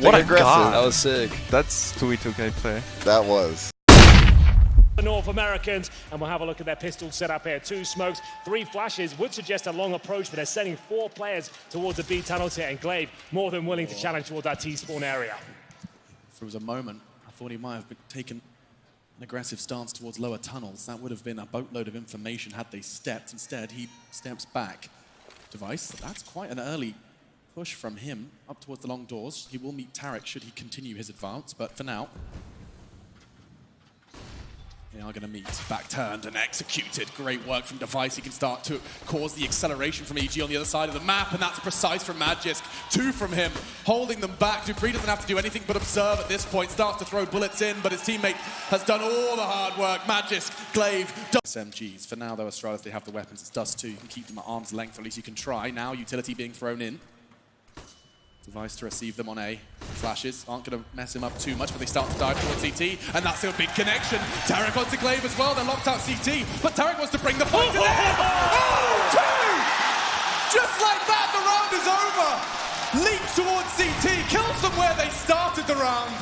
something aggressive. God. That was sick. That's 2v2 play. That was. The North Americans, and we'll have a look at their pistol setup here. 2 smokes, 3 flashes, would suggest a long approach, but they're sending 4 players towards the B tunnels here, and Glaive more than willing to challenge towards that T-spawn area. If there was a moment, I thought he might have taken an aggressive stance towards lower tunnels. That would have been a boatload of information had they stepped. Instead, he steps back. Device, that's quite an early push from him up towards the long doors. He will meet Tarek should he continue his advance, but for now, they are going to meet. Back turned and executed. Great work from Device. He can start to cause the acceleration from EG on the other side of the map, and that's precise from Magisk. 2 from him, holding them back. Dupree doesn't have to do anything but observe at this point. Starts to throw bullets in, but his teammate has done all the hard work. Magisk, Glaive, SMGs. For now, though, Astralis, they have the weapons. It's Dust 2. You can keep them at arm's length, or at least you can try. Now, utility being thrown in. Device to receive them on A. Flashes aren't going to mess him up too much, but they start to dive towards CT, and that's a big connection. Tarek onto Glaive as well. They're locked out CT, but Tarek wants to bring the fight to the end. Oh, 2! Just like that, the round is over. Leaps towards CT, kills them where they started the round.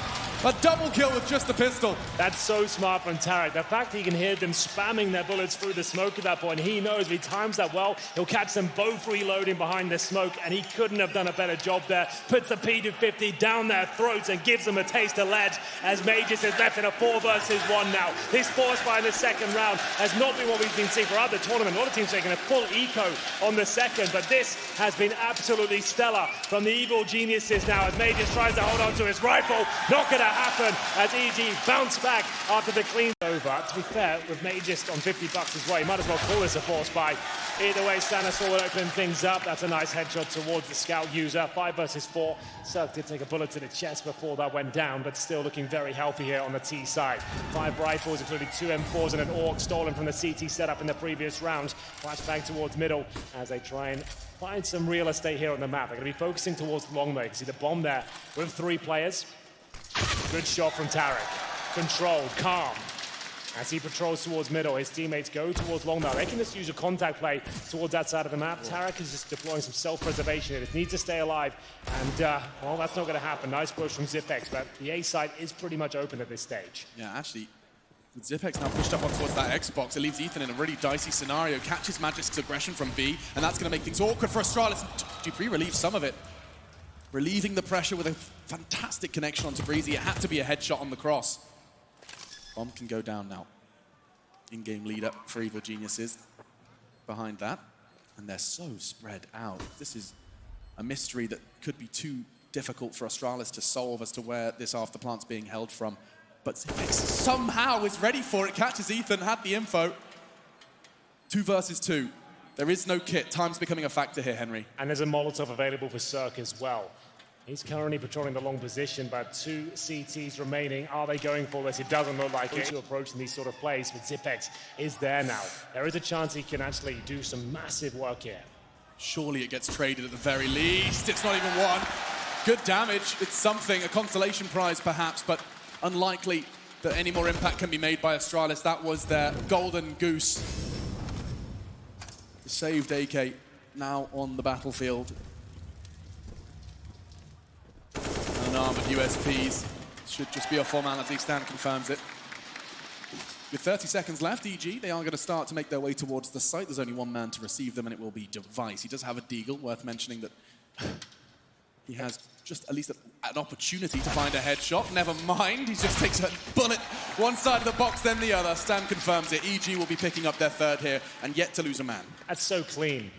A double kill with just the pistol. That's so smart from Tarek. The fact he can hear them spamming their bullets through the smoke at that point, he knows if he times that well, he'll catch them both reloading behind the smoke, and he couldn't have done a better job there. Puts the P250 down their throats and gives them a taste of lead as Magis is left in a 4 versus 1 now. His force fire in the second round has not been what we've been seeing for other tournaments. A lot of teams taking a full eco on the second, but this has been absolutely stellar from the evil geniuses now as Magis tries to hold on to his rifle. Not gonna happen as EG bounce back after the clean over. To be fair, with Magis on $50 as well, you might as well call this a force buy. Either way, Stanislaw will open things up. That's a nice headshot towards the scout user. 5 versus 4. Cirque did take a bullet to the chest before that went down, but still looking very healthy here on the T side. 5 rifles, including 2 M4s and an AUG stolen from the CT setup in the previous round. Flashbang towards middle as they try and find some real estate here on the map. They're going to be focusing towards long though. You can see the bomb there with 3 players. Good shot from Tarek. Controlled, calm. As he patrols towards middle, his teammates go towards long now. They can just use a contact play towards that side of the map. Tarek is just deploying some self-preservation. He just needs to stay alive. And, well, that's not going to happen. Nice push from Zipex, but the A side is pretty much open at this stage. Yeah, actually, with Zipex now pushed up on towards that Xbox, it leaves Ethan in a really dicey scenario. Catches Magisk's aggression from B, and that's going to make things awkward for Astralis. Dupree relieves some of it. Relieving the pressure with a fantastic connection onto Breezy. It had to be a headshot on the cross. Bomb can go down now. In-game lead up for Evil Geniuses behind that. And they're so spread out. This is a mystery that could be too difficult for Astralis to solve as to where this afterplant's being held from. But Zipex somehow is ready for it. Catches Ethan, had the info. 2 versus 2. There is no kit. Time's becoming a factor here, Henry. And there's a Molotov available for Cirque as well. He's currently patrolling the long position, but 2 CTs remaining. Are they going for this? It doesn't look like it. To approaching these sort of plays, but Zipex is there now. There is a chance he can actually do some massive work here. Surely it gets traded at the very least. It's not even one. Good damage. It's something, a consolation prize perhaps, but unlikely that any more impact can be made by Astralis. That was their golden goose. The saved AK now on the battlefield. An arm of USPs. Should just be a formality. Stan confirms it. With 30 seconds left, EG, they are going to start to make their way towards the site. There's only 1 man to receive them, and it will be Device. He does have a deagle, worth mentioning that he has just at least an opportunity to find a headshot. Never mind, he just takes a bullet one side of the box, then the other. Stan confirms it. EG will be picking up their 3rd here, and yet to lose a man. That's so clean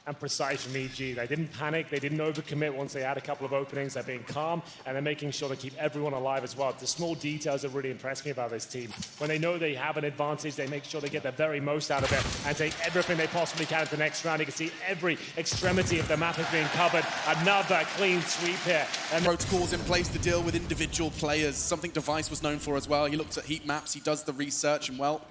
and precise from EG. They didn't panic, they didn't overcommit once they had a couple of openings. They're being calm, and they're making sure they keep everyone alive as well. The small details that really impress me about this team. When they know they have an advantage, they make sure they get the very most out of it and take everything they possibly can at the next round. You can see every extremity of the map is being covered. Another clean sweep here. And protocols in place to deal with individual players, something Device was known for as well. He looks at heat maps, he does the research, and well,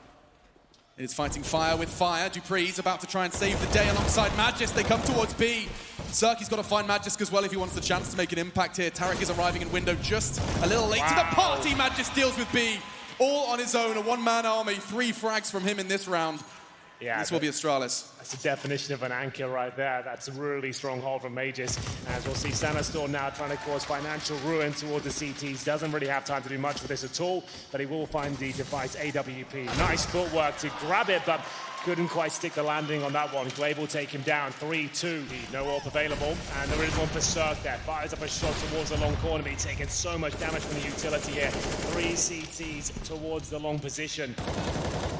is fighting fire with fire. Dupree's about to try and save the day alongside Magisk. They come towards B. Cirque's got to find Magisk as well if he wants the chance to make an impact here. Tarek is arriving in window just a little late to the party. Magisk deals with B. All on his own, a 1-man army. 3 frags from him in this round. Yeah, this will be Astralis. That's the definition of an anchor right there. That's a really strong hold from Mages. As we'll see, Sanastor now trying to cause financial ruin towards the CTs. Doesn't really have time to do much with this at all, but he will find the device AWP. Nice footwork to grab it, but couldn't quite stick the landing on that one. Glaive will take him down. 3-2. No AWP available. And there is one for Cirque there. Fires up a shot towards the long corner, but he's taking so much damage from the utility here. 3 CTs towards the long position.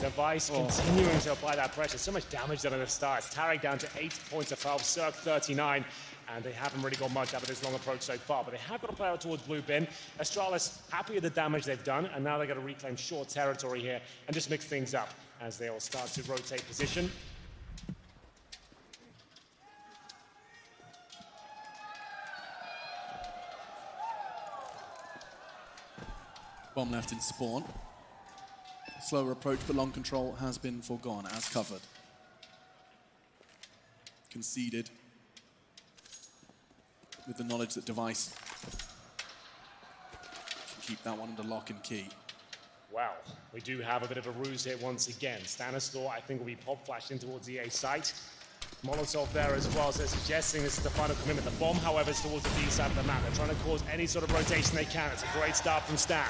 Device continuing to apply that pressure. So much damage done at the start. It's Tarek down to 8 points of health. Cirque 39. And they haven't really got much out of this long approach so far, but they have got to play out towards blue bin. Astralis happy with the damage they've done, and now they've got to reclaim short territory here and just mix things up as they all start to rotate position. Bomb left in spawn. Slower approach, but long control has been foregone as covered. Conceded. With the knowledge that device can keep that one under lock and key. Well, we do have a bit of a ruse here once again. Stanistor, I think, will be pop flashed in towards the A site. Molotov there as well, so they're suggesting this is the final commitment. The bomb, however, is towards the B side of the map. They're trying to cause any sort of rotation they can. It's a great start from Stan.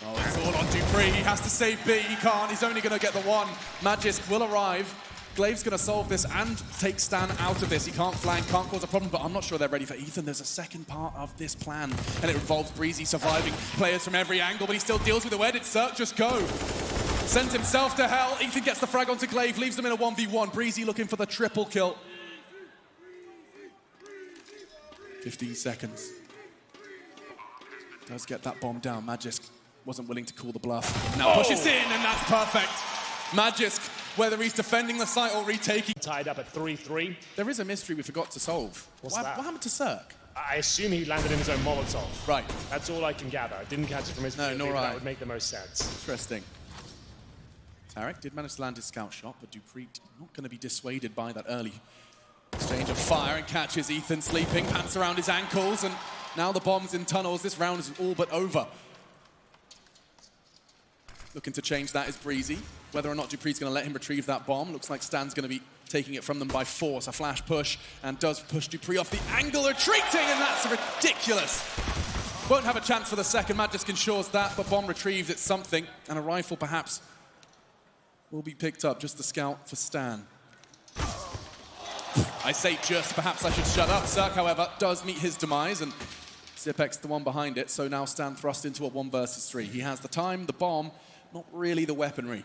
Oh, it's all on dupreeh. He has to save B. He can't. He's only going to get the one. Magisk will arrive. Glaive's going to solve this and take Stan out of this. He can't flank, can't cause a problem, but I'm not sure they're ready for Ethan. There's a second part of this plan, and it involves Breezy surviving players from every angle, but he still deals with it. Where did Cirque just go? Sends himself to hell. Ethan gets the frag onto Glaive, leaves them in a 1v1. Breezy looking for the triple kill. 15 seconds. Does get that bomb down. Magisk wasn't willing to call the bluff. Now pushes in, and that's perfect. Magisk, whether he's defending the site or retaking. Tied up at 3-3. There is a mystery we forgot to solve. What's that? What happened to Cirque? I assume he landed in his own Molotov. Right. That's all I can gather. I didn't catch it from his No, POV, nor but I. that would make the most sense. Interesting. Tarek did manage to land his scout shot, but dupreeh not going to be dissuaded by that early exchange of fire and catches Ethan sleeping, pants around his ankles, and now the bomb's in tunnels. This round is all but over. Looking to change that is Breezy. Whether or not dupreeh's going to let him retrieve that bomb. Looks like Stan's going to be taking it from them by force. A flash push, and does push dupreeh off the angle, retreating, and that's ridiculous. Won't have a chance for the second. Magisk ensures that, but bomb retrieved. It's something, and a rifle perhaps will be picked up. Just the scout for Stan. I say just, perhaps I should shut up. Cirque, however, does meet his demise, and Zipex the one behind it, so now Stan thrust into a 1 versus 3. He has the time, the bomb, not really the weaponry.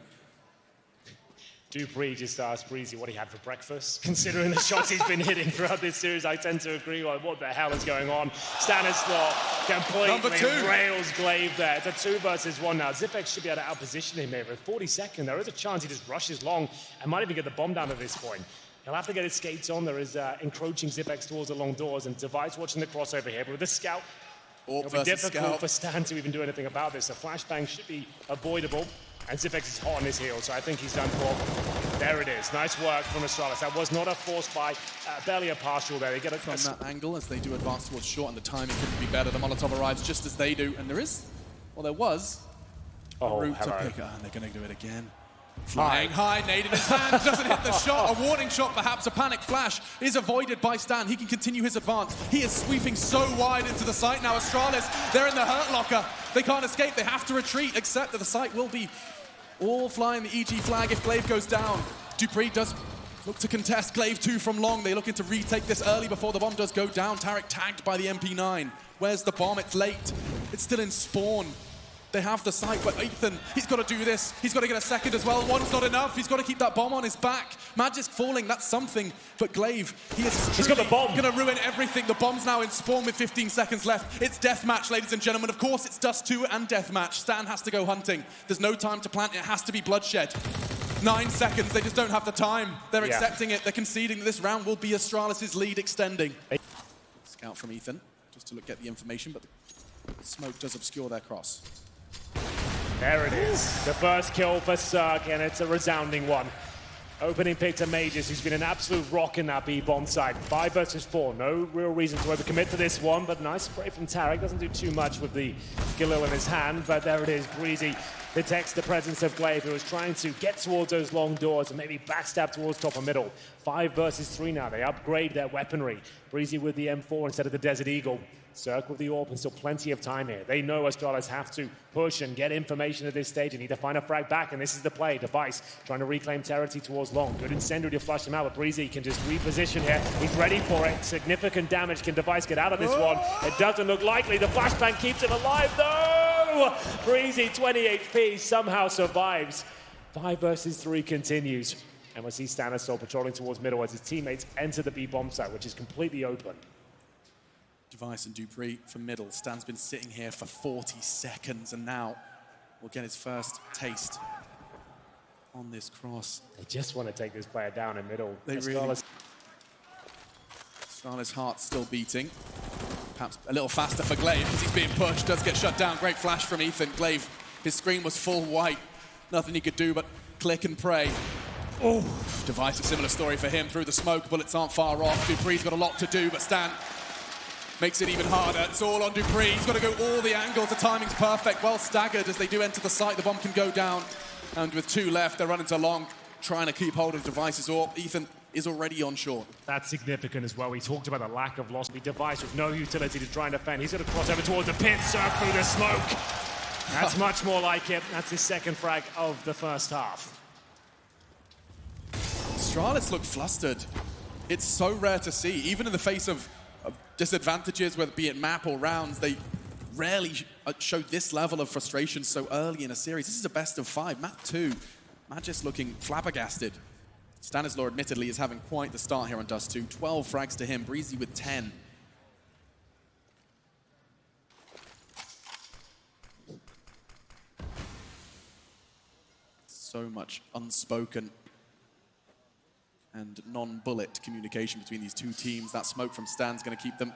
dupreeh just asked Breezy what he had for breakfast. Considering the shots he's been hitting throughout this series, I tend to agree on what the hell is going on. Stanislau completely rails Glaive there. It's a 2 versus 1 now. Zipex should be able to outposition him here. With 40 seconds, there is a chance he just rushes long and might even get the bomb down at this point. He'll have to get his skates on. There is encroaching Zipex towards the long doors, and Device watching the crossover here. But with the scout, it'll be difficult for Stan to even do anything about this. A flashbang should be avoidable, and Zipex is hot on his heels, so I think he's done for. There it is. Nice work from Astralis. That was not a force by, barely a partial there. They get it from that angle as they do advance towards short, and the timing couldn't be better. The Molotov arrives just as they do, and there was a route to pick up, and they're going to do it again. Flying high, nade in his hand, doesn't hit the shot. A warning shot, perhaps a panic flash, is avoided by Stan. He can continue his advance. He is sweeping so wide into the site now. Astralis, they're in the hurt locker. They can't escape, they have to retreat, except that the site will be all flying the EG flag if Glaive goes down. dupreeh does look to contest Glaive 2 from long. They're looking to retake this early before the bomb does go down. Tarek tagged by the MP9. Where's the bomb? It's late. It's still in spawn. They have the site, but Ethan, he's got to do this. He's got to get a second as well. One's not enough. He's got to keep that bomb on his back. Magisk falling, that's something. But Glaive, he's got the bomb. Going to ruin everything. The bomb's now in spawn with 15 seconds left. It's deathmatch, ladies and gentlemen. Of course, it's Dust 2 and deathmatch. Stan has to go hunting. There's no time to plant. It has to be bloodshed. 9 seconds. They just don't have the time. They're accepting it. They're conceding that this round will be Astralis' lead extending. Scout from Ethan, just to get the information, but the smoke does obscure their cross. There it is. The first kill for Cirque, and it's a resounding one. Opening pick to Mages, who's been an absolute rock in that B-bomb side. 5 versus 4, no real reason to overcommit to this one, but nice spray from Tarek. Doesn't do too much with the Galil in his hand, but there it is. Breezy detects the presence of Glaive, who is trying to get towards those long doors and maybe backstab towards top or middle. 5 versus 3 now. They upgrade their weaponry. Breezy with the M4 instead of the Desert Eagle. Circle with the AWP and still plenty of time here. They know Astralis have to push and get information at this stage. They need to find a frag back, and this is the play. Device trying to reclaim territory towards long. Good incendiary to flush him out, but Breezy can just reposition here. He's ready for it. Significant damage. Can Device get out of this one? It doesn't look likely. The flashbang keeps him alive, though! Breezy, 20 HP, somehow survives. 5 versus 3 continues. And we see Stanisol patrolling towards middle as his teammates enter the B-bomb site, which is completely open. Device and Dupree for middle. Stan's been sitting here for 40 seconds and now will get his first taste on this cross. They just want to take this player down in middle. They really. Astralis' heart's still beating. Perhaps a little faster for Glaive because he's being pushed. Does get shut down. Great flash from Ethan. Glaive, his screen was full white. Nothing he could do but click and pray. Oh, Device, a similar story for him. Through the smoke, bullets aren't far off. Dupree's got a lot to do, but Stan makes it even harder. It's all on Dupree. He's got to go all the angles. The timing's perfect. Well staggered as they do enter the site. The bomb can go down. And with 2 left, they're running to long, trying to keep hold of Device's AWP. Ethan is already on short. That's significant as well. We talked about the lack of loss. Device with no utility to try and defend. He's going to cross over towards the pit, surf through the smoke. That's much more like it. That's his second frag of the first half. Astralis look flustered. It's so rare to see, even in the face of disadvantages, whether it be it map or rounds, they rarely show this level of frustration so early in a series. This is a best of 5, map 2. Magis looking flabbergasted. Stanislaw admittedly is having quite the start here on Dust 2. 12 frags to him, Breezy with 10. So much unspoken and non-bullet communication between these two teams. That smoke from Stan's going to keep them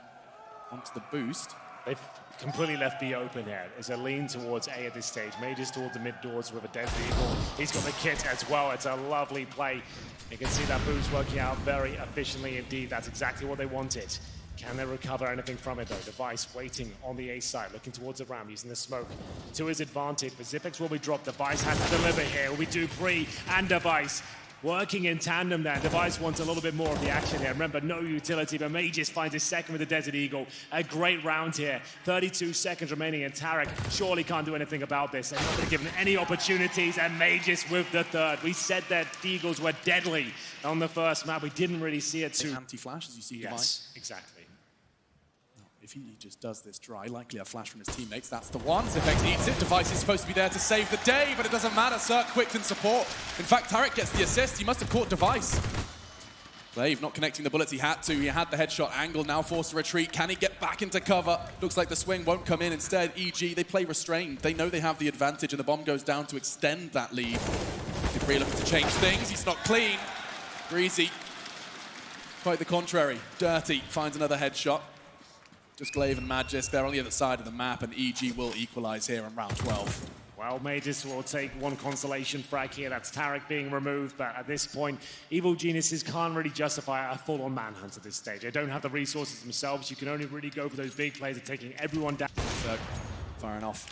onto the boost. They've completely left B open here. There's a lean towards A at this stage. Mages towards the mid doors with a Desert Eagle. He's got the kit as well. It's a lovely play. You can see that boost working out very efficiently indeed. That's exactly what they wanted. Can they recover anything from it though? Device waiting on the A side, looking towards the ram, using the smoke to his advantage. But Zipex will be dropped. Device has to deliver here. It will be Dupree and Device working in tandem there. Device wants a little bit more of the action here. Remember, no utility, but Mages finds his second with the Desert Eagle. A great round here. 32 seconds remaining, and Tarek surely can't do anything about this. They're not going to give him any opportunities, and Mages with the third. We said that the Eagles were deadly on the first map. We didn't really see it too. Anti-flash, as you see. Yes, Device. exactly. If he just does this dry, likely a flash from his teammates. That's the one. Zipex needs it. Device is supposed to be there to save the day, but it doesn't matter. Circ quick in support. In fact, Tarek gets the assist. He must have caught Device. Glaive not connecting the bullets he had to. He had the headshot angle, now forced to retreat. Can he get back into cover? Looks like the swing won't come in. Instead, EG, they play restrained. They know they have the advantage, and the bomb goes down to extend that lead. Dupree looking to change things. He's not clean. Breezy, quite the contrary. Dirty finds another headshot. Just Glaive and Magis, they're on the other side of the map, and EG will equalize here in round 12. Well, Mages will take one consolation frag here. That's Tarek being removed, but at this point, Evil Geniuses can't really justify a full-on manhunt at this stage. They don't have the resources themselves. You can only really go for those big plays of taking everyone down. So, firing off,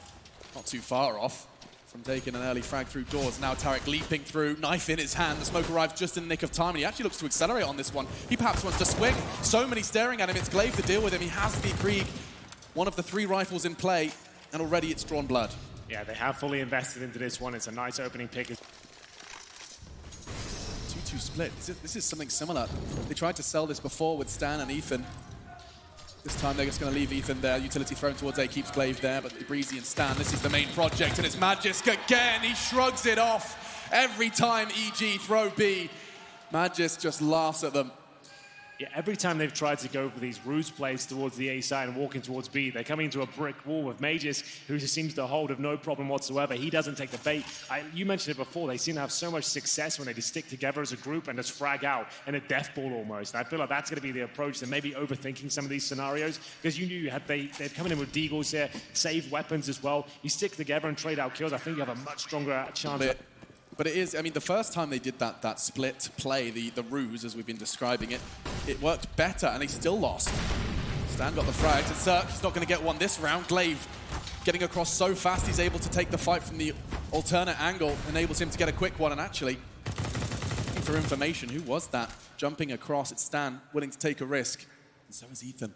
not too far off from taking an early frag through doors. Now Tarek leaping through, knife in his hand. The smoke arrives just in the nick of time, and he actually looks to accelerate on this one. He perhaps wants to swing. So many staring at him. It's Glaive to deal with him. He has the Krieg, one of the 3 rifles in play, and already it's drawn blood. Yeah, they have fully invested into this one. It's a nice opening pick. 2-2 split. This is something similar. They tried to sell this before with Stan and Ethan. This time they're just going to leave Ethan there. Utility thrown towards A, keeps Glaive there, but Breezy and Stan, this is the main project, and it's Magisk again. He shrugs it off. Every time EG throw B, Magisk just laughs at them. Yeah, every time they've tried to go for these ruse plays towards the A side and walking towards B, they're coming into a brick wall with Mages, who just seems to hold of no problem whatsoever. He doesn't take the bait. You mentioned it before, they seem to have so much success when they just stick together as a group and just frag out in a death ball almost. And I feel like that's going to be the approach. They're maybe overthinking some of these scenarios, because you knew they're coming in with deagles here, save weapons as well. You stick together and trade out kills, I think you have a much stronger chance. But it is, I mean, the first time they did that split play, the ruse, as we've been describing it, it worked better, and they still lost. Stan got the frag, and Zerk, he's not going to get one this round. Glaive getting across so fast, he's able to take the fight from the alternate angle, enables him to get a quick one, and actually, for information, who was that jumping across? It's Stan, willing to take a risk, and so is Ethan.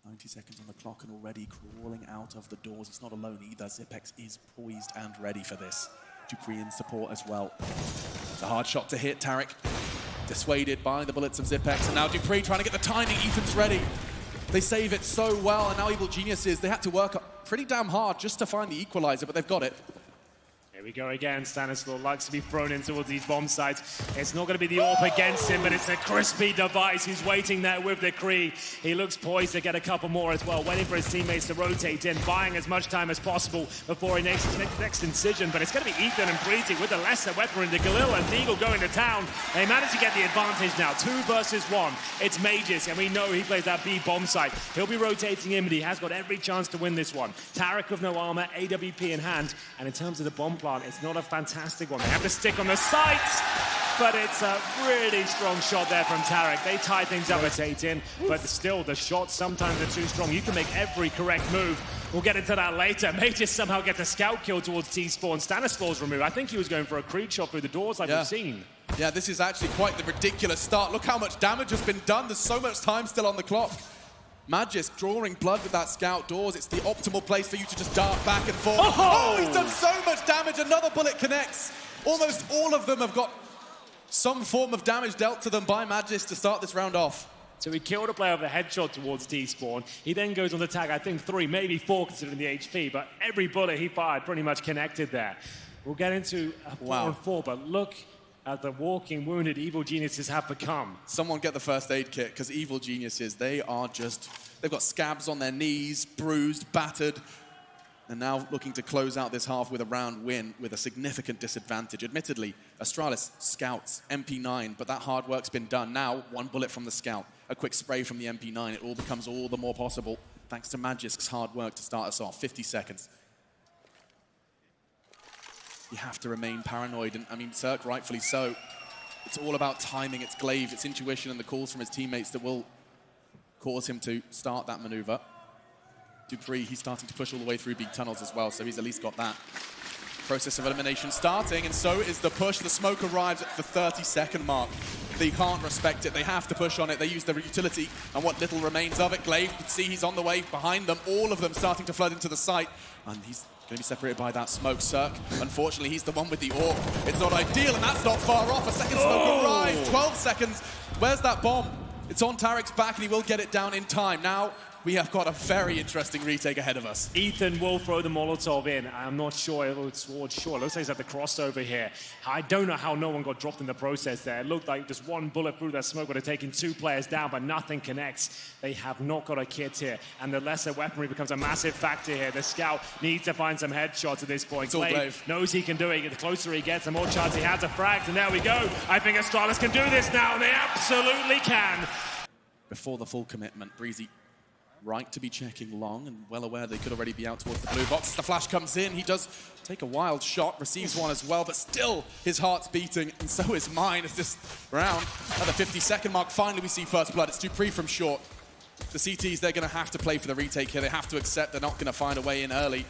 90 seconds on the clock and already crawling out of the doors. He's not alone either. Zipex is poised and ready for this. dupreeh in support as well. It's a hard shot to hit. Tarek dissuaded by the bullets of Zipex. And now dupreeh trying to get the timing. Ethan's ready. They save it so well. And now Evil Geniuses, they had to work pretty damn hard just to find the equalizer, but they've got it. Here we go again. Stanislaw likes to be thrown in towards these bomb sites. It's not going to be the AWP against him, but it's a crispy device. He's waiting there with the Kree. He looks poised to get a couple more as well, waiting for his teammates to rotate in, buying as much time as possible before he makes his next incision. But it's going to be Ethan and Breezy with the lesser weaponry. The Galil and Deagle going to town. They manage to get the advantage now. 2 versus 1. It's Mages, and we know he plays that B bomb site. He'll be rotating in, but he has got every chance to win this one. Tarek with no armor, AWP in hand, and in terms of the bomb plant, it's not a fantastic one. They have to stick on the sights, but it's a really strong shot there from Tarek. They tie things up at 8 in, but still, the shots sometimes are too strong. You can make every correct move. We'll get into that later. Mages somehow gets a scout kill towards T-Spawn. Stanislaw's removed. I think he was going for a creep shot through the doors like we've seen. Yeah, this is actually quite the ridiculous start. Look how much damage has been done. There's so much time still on the clock. Magisk drawing blood with that scout doors. It's the optimal place for you to just dart back and forth. Oh, he's done so much damage. Another bullet connects. Almost all of them have got some form of damage dealt to them by Magisk to start this round off. So he killed a player with a headshot towards T-Spawn. He then goes on to tag, I think 3, maybe 4 considering the HP, but every bullet he fired pretty much connected there. We'll get into a 4-on-4, but look at the walking wounded Evil Geniuses have become. Someone get the first aid kit, because Evil Geniuses, they've got scabs on their knees, bruised, battered, and now looking to close out this half with a round win with a significant disadvantage. Admittedly, Astralis scouts MP9, but that hard work's been done. Now, 1 bullet from the scout, a quick spray from the MP9, it all becomes all the more possible thanks to Magisk's hard work to start us off. 50 seconds. You have to remain paranoid, and I mean, Zerk rightfully so. It's all about timing, it's Glaive, it's intuition and the calls from his teammates that will cause him to start that maneuver. dupreeh, he's starting to push all the way through big tunnels as well, so he's at least got that. Process of elimination starting, and so is the push. The smoke arrives at the 30-second mark. They can't respect it, they have to push on it. They use their utility, and what little remains of it. Glaive, you can see he's on the way behind them, all of them starting to flood into the site, and he's going to be separated by that smoke. Zerk, unfortunately, he's the one with the AWP. It's not ideal, and that's not far off. A second smoke arrives, 12 seconds. Where's that bomb? It's on Tarek's back, and he will get it down in time. Now, we have got a very interesting retake ahead of us. Ethan will throw the Molotov in. I'm not sure it's towards Shore. It looks like he's at the crossover here. I don't know how no one got dropped in the process there. It looked like just 1 bullet through that smoke would have taken 2 players down, but nothing connects. They have not got a kit here, and the lesser weaponry becomes a massive factor here. The scout needs to find some headshots at this point. Glaive knows he can do it. The closer he gets, the more chance he has of frags, and there we go. I think Astralis can do this now, and they absolutely can. Before the full commitment, Breezy right to be checking long and well aware they could already be out towards the blue box. The flash comes in, he does take a wild shot, receives one as well, but still his heart's beating, and so is mine as this round at the 50-second mark. Finally we see first blood. It's dupreeh from short. The CTs, they're going to have to play for the retake here. They have to accept they're not going to find a way in early.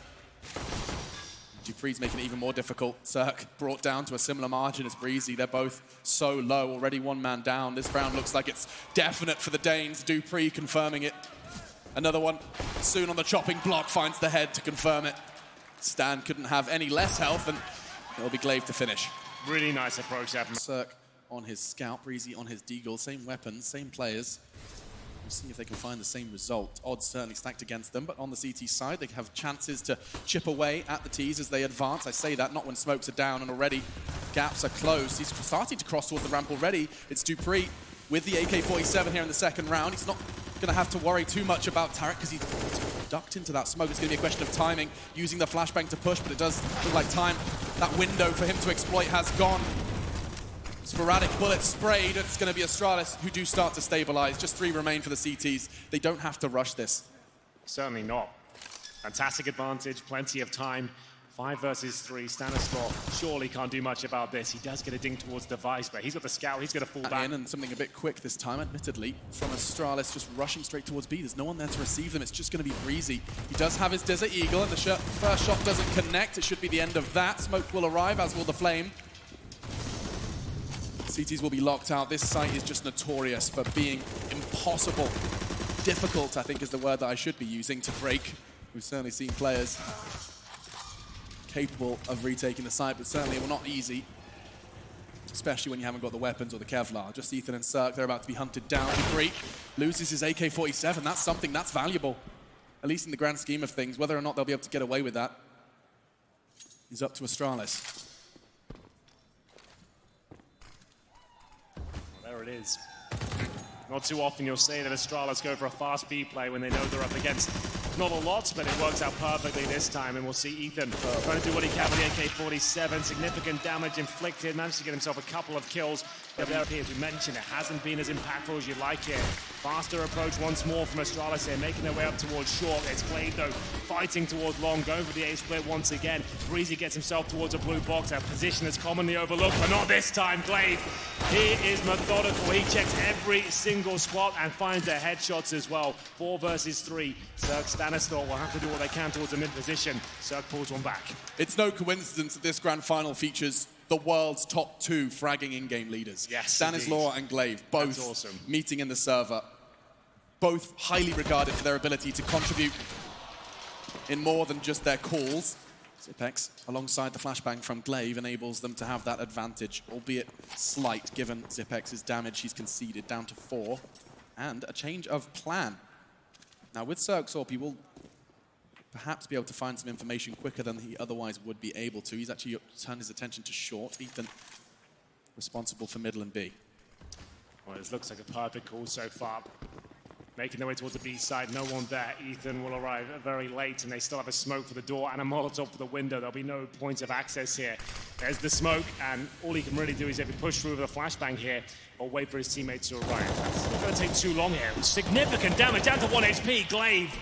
dupreeh's making it even more difficult. Zerk brought down to a similar margin as Breezy. They're both so low, already 1 man down. This round looks like it's definite for the Danes. dupreeh confirming it. Another one soon on the chopping block, finds the head to confirm it. Stan couldn't have any less health, and it'll be Glaive to finish. Really nice approach there from Zerk on his scout, Breezy on his deagle, same weapons, same players. We'll see if they can find the same result. Odds certainly stacked against them, but on the CT side, they have chances to chip away at the Ts as they advance. I say that not when smokes are down and already gaps are closed. He's starting to cross towards the ramp already. It's dupreeh with the AK-47 here in the second round. He's not going to have to worry too much about Tarek because he's ducked into that smoke. It's going to be a question of timing, using the flashbang to push, but it does look like time, that window for him to exploit has gone. Sporadic bullets sprayed. It's going to be Astralis who do start to stabilize. Just 3 remain for the CTs. They don't have to rush this. Certainly not. Fantastic advantage, plenty of time 5 versus 3, Stanislaw surely can't do much about this. He does get a ding towards Device, but he's got the scout, he's going to fall back. And something a bit quick this time, admittedly, from Astralis just rushing straight towards B. There's no one there to receive them. It's just going to be breezy. He does have his Desert Eagle, and the first shot doesn't connect. It should be the end of that. Smoke will arrive, as will the Flame. CTs will be locked out. This site is just notorious for being impossible. Difficult, I think, is the word that I should be using to break. We've certainly seen players capable of retaking the site, but certainly it will not easy, especially when you haven't got the weapons or the Kevlar. Just Ethan and Cirque, they're about to be hunted down. Greek loses his AK-47. That's something that's valuable, at least in the grand scheme of things. Whether or not they'll be able to get away with that is up to Astralis. There it is. Not too often you'll say that Astralis go for a fast B play when they know they're up against not a lot, but it works out perfectly this time, and we'll see Ethan trying to do what he can with the AK-47. Significant damage inflicted, managed to get himself a couple of kills. But there, as we mentioned, it hasn't been as impactful as you'd like here. Faster approach once more from Astralis here, making their way up towards short. It's Glade, though, fighting towards long, going for the A-split once again. Breezy gets himself towards a blue box, a position that's commonly overlooked, but not this time. Glade, he is methodical. He checks every single spot and finds their headshots as well. 4 versus 3. Cirque, Stanislaw will have to do what they can towards the mid-position. Cirque pulls one back. It's no coincidence that this grand final features the world's top 2 fragging in-game leaders. Yes, Stanislaw indeed. and Glaive, both awesome. Meeting in the server. Both highly regarded for their ability to contribute in more than just their calls. Zipex, alongside the flashbang from Glaive, enables them to have that advantage, albeit slight, given Zipex's damage he's conceded down to 4, and a change of plan. Now, with Cirque, he will perhaps be able to find some information quicker than he otherwise would be able to. He's actually turned his attention to short. Ethan, responsible for middle and B. Well, this looks like a perfect call so far. Making their way towards the B side, no one there. Ethan will arrive very late, and they still have a smoke for the door and a Molotov for the window. There'll be no points of access here. There's the smoke, and all he can really do is either push through with a flashbang here or wait for his teammates to arrive. That's not going to take too long here. Significant damage, down to 1 HP. Glaive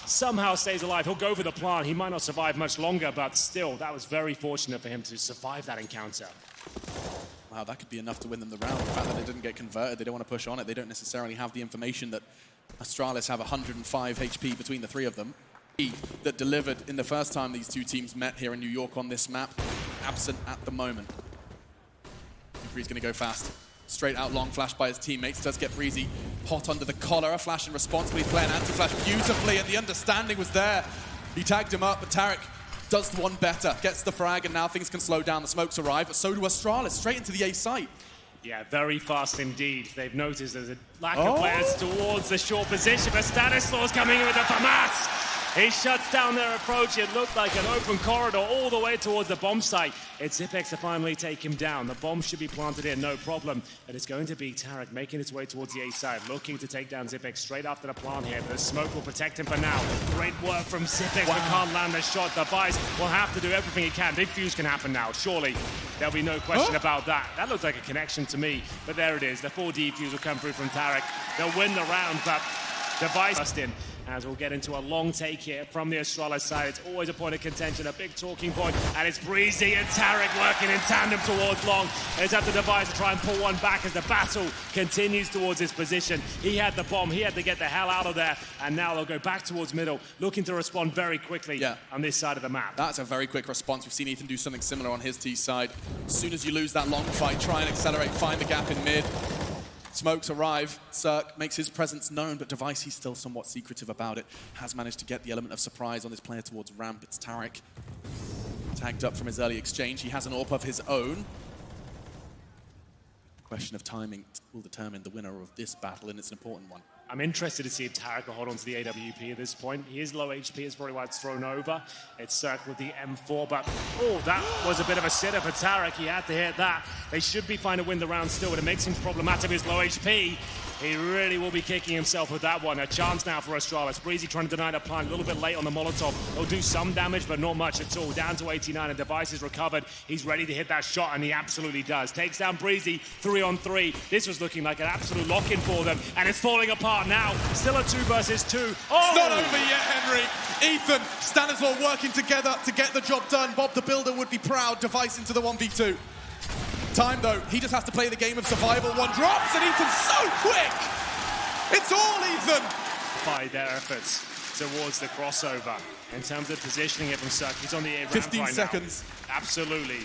somehow stays alive. He'll go for the plant. He might not survive much longer, but still, that was very fortunate for him to survive that encounter. Wow, that could be enough to win them the round. The fact that they didn't get converted, they don't want to push on it. They don't necessarily have the information that Astralis have 105 HP between the 3 of them. That delivered in the first time these 2 teams met here in New York on this map, absent at the moment. Dupree's going to go fast. Straight out long, flash by his teammates. Does get Breezy hot under the collar. A flash in response, but he's playing anti-flash beautifully, and the understanding was there. He tagged him up, but Tarek does one better. Gets the frag, and now things can slow down. The smokes arrive, but so do Astralis, straight into the A site. Yeah, very fast indeed. They've noticed there's a lack of players towards the short position, but Stanislaw's coming in with the FAMAS. He shuts down their approach. It looked like an open corridor all the way towards the bomb site. It's Zipex to finally take him down. The bomb should be planted in, no problem. And it's going to be Tarek making his way towards the A side, looking to take down Zipex straight after the plant here. The smoke will protect him for now. Great work from Zipex, but can't land the shot. The Vice will have to do everything he can. Big fuse can happen now, surely. There'll be no question about that. That looks like a connection to me, but there it is. The 4D fuse will come through from Tarek. They'll win the round, but the Vice just in. As we'll get into a long take here from the Astralis side. It's always a point of contention, a big talking point, and it's Breezy and Tarek working in tandem towards long. It's up to Device to try and pull one back as the battle continues towards his position. He had the bomb, he had to get the hell out of there, and now they'll go back towards middle, looking to respond very quickly on this side of the map. That's a very quick response. We've seen Ethan do something similar on his T side. As soon as you lose that long fight, try and accelerate, find the gap in mid. Smokes arrive, Cirque makes his presence known, but Device, he's still somewhat secretive about it. Has managed to get the element of surprise on this player towards ramp. It's Tarek, tagged up from his early exchange. He has an AWP of his own. Question of timing will determine the winner of this battle, and it's an important one. I'm interested to see if Tarek will hold on to the AWP at this point. He is low HP, is probably why it's thrown over. It's Cirque with the M4, but that was a bit of a sitter for Tarek. He had to hit that. They should be fine to win the round still, but it makes him problematic with his low HP. He really will be kicking himself with that one. A chance now for Astralis. Breezy trying to deny the plant a little bit late on the Molotov. He'll do some damage, but not much at all. Down to 89, and Device is recovered. He's ready to hit that shot, and he absolutely does. Takes down Breezy, 3-on-3. This was looking like an absolute lock-in for them, and it's falling apart now. Still a 2 versus 2. Oh! It's not over yet, Henry. Ethan, Stanislaw working together to get the job done. Bob the Builder would be proud. Device into the 1v2. Time though, he just has to play the game of survival. One drops and Ethan's so quick! It's all Ethan! By their efforts towards the crossover. In terms of positioning it from Cirque, he's on the air 15 seconds. Now. Absolutely.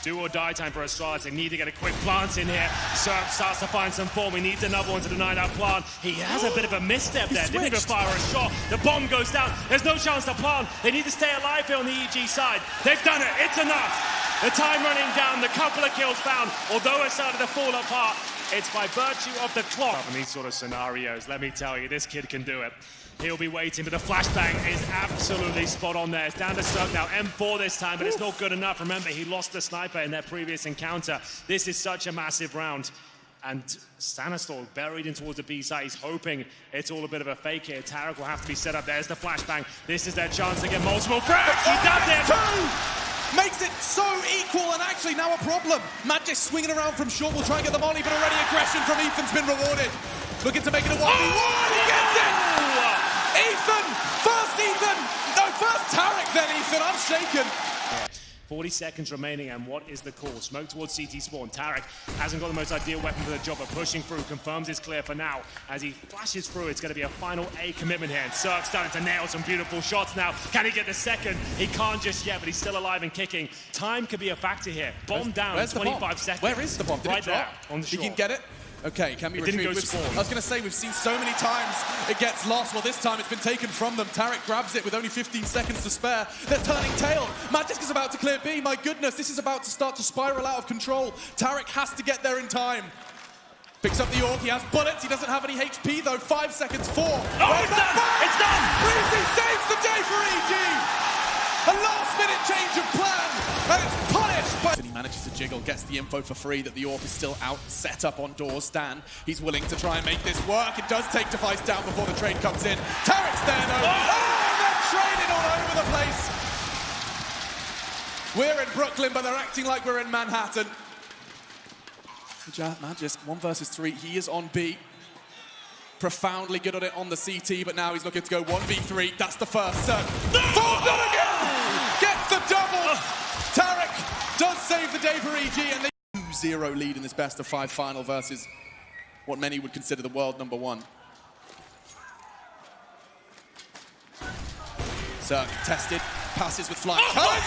Do or die time for Astralis. They need to get a quick plant in here. Cirque starts to find some form. He needs another one to deny that plant. He has a bit of a misstep there. Didn't even fire a shot. The bomb goes down. There's no chance to plant. They need to stay alive here on the EG side. They've done it. It's enough. The time running down, the couple of kills found, although it started to fall apart, it's by virtue of the clock. In these sort of scenarios, let me tell you, this kid can do it. He'll be waiting, but the flashbang is absolutely spot on there. It's down to Cirque now, M4 this time, but it's not good enough. Remember, he lost the sniper in their previous encounter. This is such a massive round. And Stanislaw buried in towards the B side. He's hoping it's all a bit of a fake here. Tarek will have to be set up. There's the flashbang. This is their chance to get multiple frags. He does it! Makes it so equal and actually now a problem. Magic swinging around from short will try and get the molly, but already aggression from Ethan's been rewarded. Looking to make it a 1v1. He gets it! Ethan! First Tarek, then Ethan. I'm shaken. 40 seconds remaining, and what is the call? Smoke towards CT spawn. Tarek hasn't got the most ideal weapon for the job, but pushing through, confirms it's clear for now. As he flashes through, it's going to be a final A commitment here, and Cirque starting to nail some beautiful shots now. Can he get the second? He can't just yet, but he's still alive and kicking. Time could be a factor here. Bomb down, where's 25 seconds. Where is the bomb? Did right it drop? there, on the shore. He can get it? Okay, can we retrieve? Didn't go spawn. I was going to say, we've seen so many times it gets lost. Well, this time it's been taken from them. Tarek grabs it with only 15 seconds to spare. They're turning tail. Magic is about to clear B. My goodness, this is about to start to spiral out of control. Tarek has to get there in time. Picks up the AWP. He has bullets. He doesn't have any HP, though. 5 seconds, 4. Oh, it's done! It's done! Breezy saves the day for EG! A last-minute change of plan, and it's punished by... He manages to jiggle, gets the info for free that the AWP is still out, set up on doors. Stan, he's willing to try and make this work. It does take Device down before the trade comes in. Tarek's there, though. Oh, they're trading all over the place. We're in Brooklyn, but they're acting like we're in Manhattan. Magis, 1 versus 3. He is on B. Profoundly good at it on the CT, but now he's looking to go 1v3. That's the first. Falls down again! Gets the double! Tarek does save the day for EG, and they 2-0 lead in this best of 5 final versus what many would consider the world #1. Cirque tested, passes with flying colors.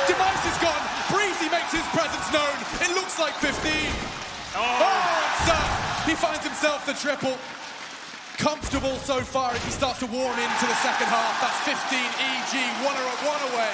Device is gone. Breezy makes his presence known. It looks like 15. Oh, and Cirque, he finds himself the triple. Comfortable so far as he starts to warm into the second half. That's 15 EG, one away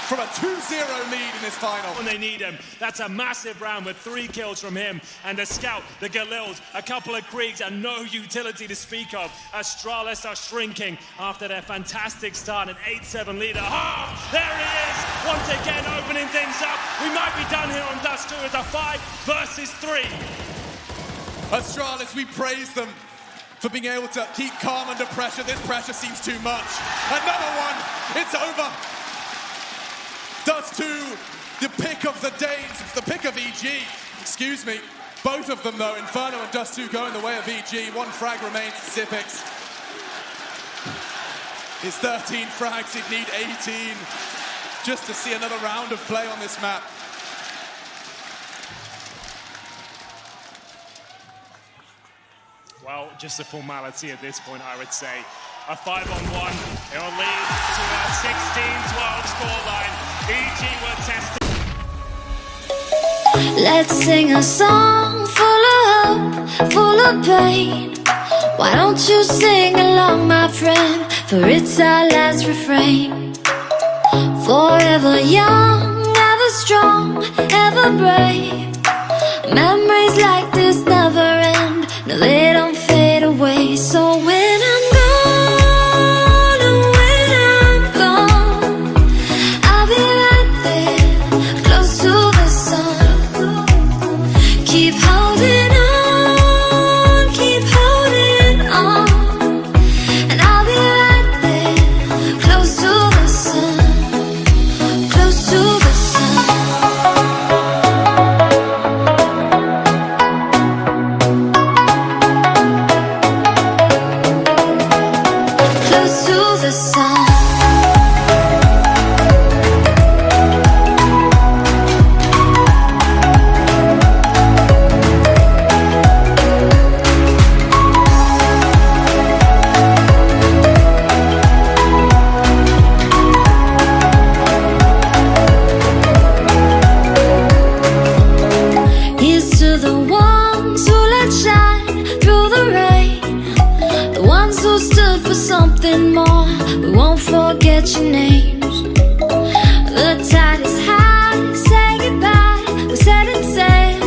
from a 2-0 lead in this final. When they need him, that's a massive round with 3 kills from him and the scout, the Galils, a couple of Kriegs, and no utility to speak of. Astralis are shrinking after their fantastic start, an 8-7 lead at half. There he is, once again opening things up. We might be done here on Dust 2. It's a 5 versus 3. Astralis, we praise them for being able to keep calm under pressure. This pressure seems too much. Another one, it's over. Dust 2, the pick of the day, the pick of EG, excuse me. Both of them though, Inferno and Dust 2 going the way of EG. 1 frag remains to Zippix. It's 13 frags, he'd need 18 just to see another round of play on this map. Well, just a formality at this point, I would say. A 5-on-1, it will lead to a 16-12 scoreline. EG were testing. Let's sing a song full of hope, full of pain. Why don't you sing along, my friend? For it's our last refrain. Forever young, ever strong, ever brave. Memories like this never end. No, they don't fade away. So when I'm gone, oh, when I'm gone, I'll be right there, close to the sun. Keep holding on, keep forget your names. The tide is high, say goodbye, we set it sail.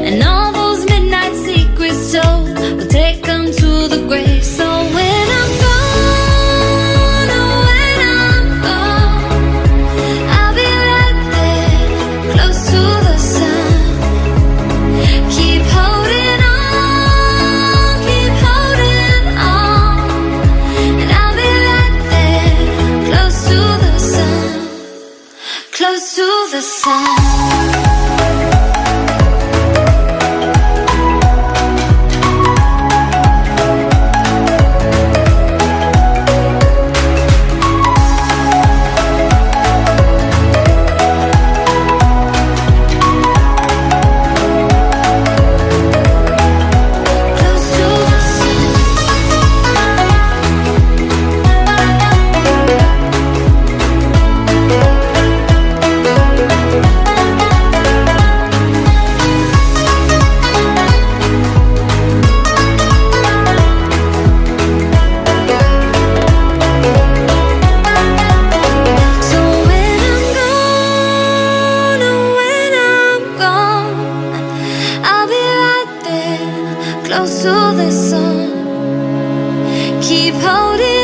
And all those midnight secrets told, we'll take them to the grave. So when I'm gone, oh when I'm gone, I'll be right there, close to the sun. Keep holding on, keep holding on. And I'll be right there, close to the sun, close to the sun. Close to the sun, keep holding